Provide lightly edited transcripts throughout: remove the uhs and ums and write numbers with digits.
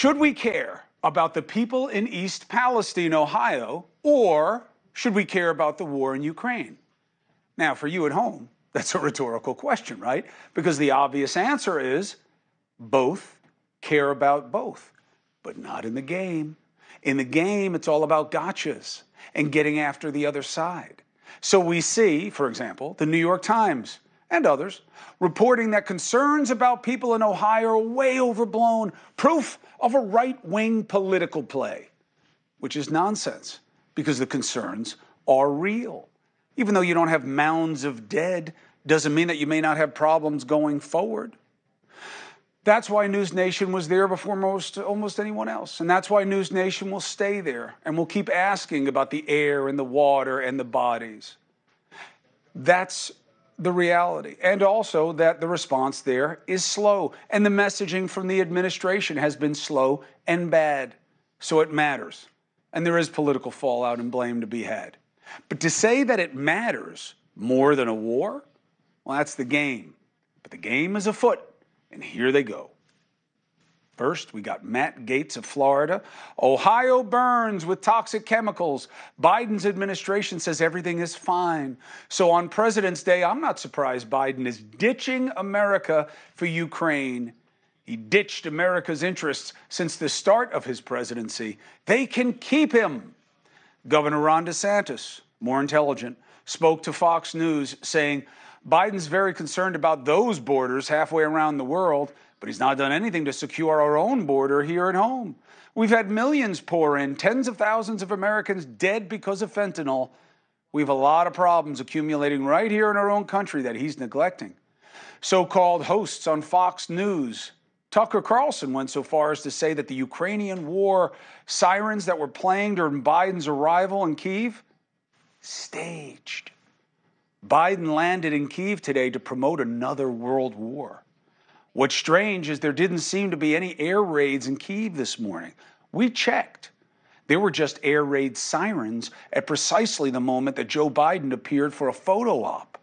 Should we care about the people in East Palestine, Ohio, or should we care about the war in Ukraine? Now, for you at home, that's a rhetorical question, right? Because the obvious answer is both. Care about both, but not in the game. In the game, it's all about gotchas and getting after the other side. So we see, for example, the New York Times and others reporting that concerns about people in Ohio are way overblown, proof of a right-wing political play, which is nonsense because the concerns are real. Even though you don't have mounds of dead, doesn't mean that you may not have problems going forward. That's why NewsNation was there before almost anyone else. And that's why NewsNation will stay there and will keep asking about the air and the water and the bodies. That's the reality. And also that the response there is slow. And the messaging from the administration has been slow and bad. So it matters. And there is political fallout and blame to be had. But to say that it matters more than a war, well, that's the game. But the game is afoot. And here they go. First, we got Matt Gaetz of Florida. Ohio burns with toxic chemicals. Biden's administration says everything is fine. So on President's Day, I'm not surprised Biden is ditching America for Ukraine. He ditched America's interests since the start of his presidency. They can keep him. Governor Ron DeSantis, more intelligent, spoke to Fox News saying, Biden's very concerned about those borders halfway around the world, but he's not done anything to secure our own border here at home. We've had millions pour in, tens of thousands of Americans dead because of fentanyl. We have a lot of problems accumulating right here in our own country that he's neglecting. So-called hosts on Fox News, Tucker Carlson, went so far as to say that the Ukrainian war sirens that were playing during Biden's arrival in Kyiv, staged. Biden landed in Kyiv today to promote another world war. What's strange is there didn't seem to be any air raids in Kyiv this morning. We checked. There were just air raid sirens at precisely the moment that Joe Biden appeared for a photo op.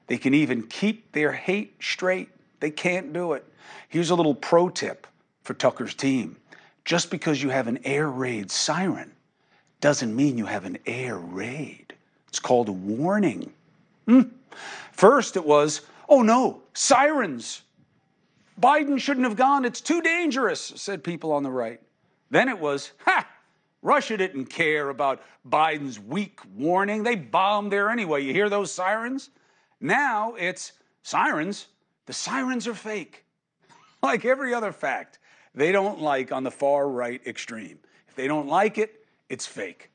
They can even keep their hate straight. They can't do it. Here's a little pro tip for Tucker's team. Just because you have an air raid siren doesn't mean you have an air raid. It's called a warning. First it was, oh no, sirens. Biden shouldn't have gone. It's too dangerous, said people on the right. Then it was, Russia didn't care about Biden's weak warning. They bombed there anyway. You hear those sirens? Now it's sirens. The sirens are fake. Like every other fact they don't like on the far right extreme. If they don't like it, it's fake.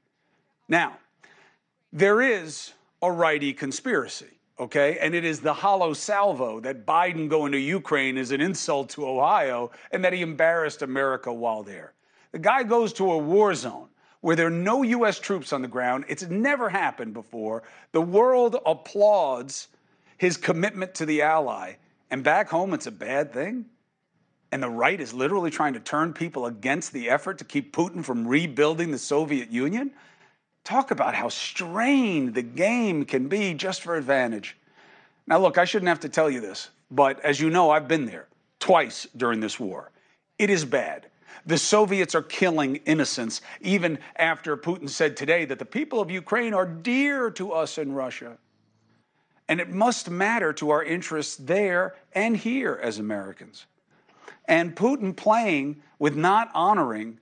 Now, there is a righty conspiracy, okay? And it is the hollow salvo that Biden going to Ukraine is an insult to Ohio and that he embarrassed America while there. The guy goes to a war zone where there are no U.S. troops on the ground. It's never happened before. The world applauds his commitment to the ally. And back home, it's a bad thing. And the right is literally trying to turn people against the effort to keep Putin from rebuilding the Soviet Union. Talk about how strained the game can be just for advantage. Now, look, I shouldn't have to tell you this, but as you know, I've been there twice during this war. It is bad. The Soviets are killing innocents, even after Putin said today that the people of Ukraine are dear to us in Russia. And it must matter to our interests there and here as Americans. And Putin playing with not honoring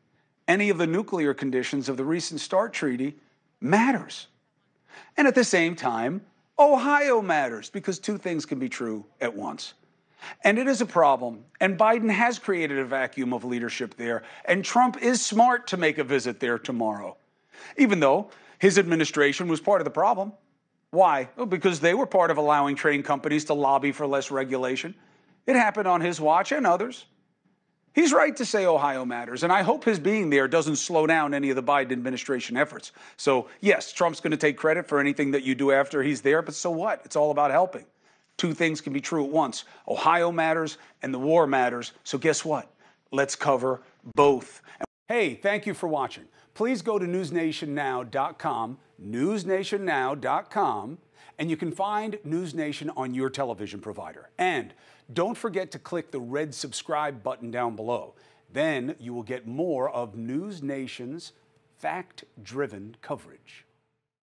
any of the nuclear conditions of the recent START treaty matters. And at the same time, Ohio matters because two things can be true at once. And it is a problem. And Biden has created a vacuum of leadership there. And Trump is smart to make a visit there tomorrow, even though his administration was part of the problem. Why? Well, because they were part of allowing train companies to lobby for less regulation. It happened on his watch and others. He's right to say Ohio matters, and I hope his being there doesn't slow down any of the Biden administration efforts. So, yes, Trump's going to take credit for anything that you do after he's there, but so what? It's all about helping. Two things can be true at once. Ohio matters, and the war matters. So guess what? Let's cover both. Hey, thank you for watching. Please go to newsnationnow.com, newsnationnow.com, and you can find NewsNation on your television provider. And don't forget to click the red subscribe button down below. Then you will get more of NewsNation's fact-driven coverage.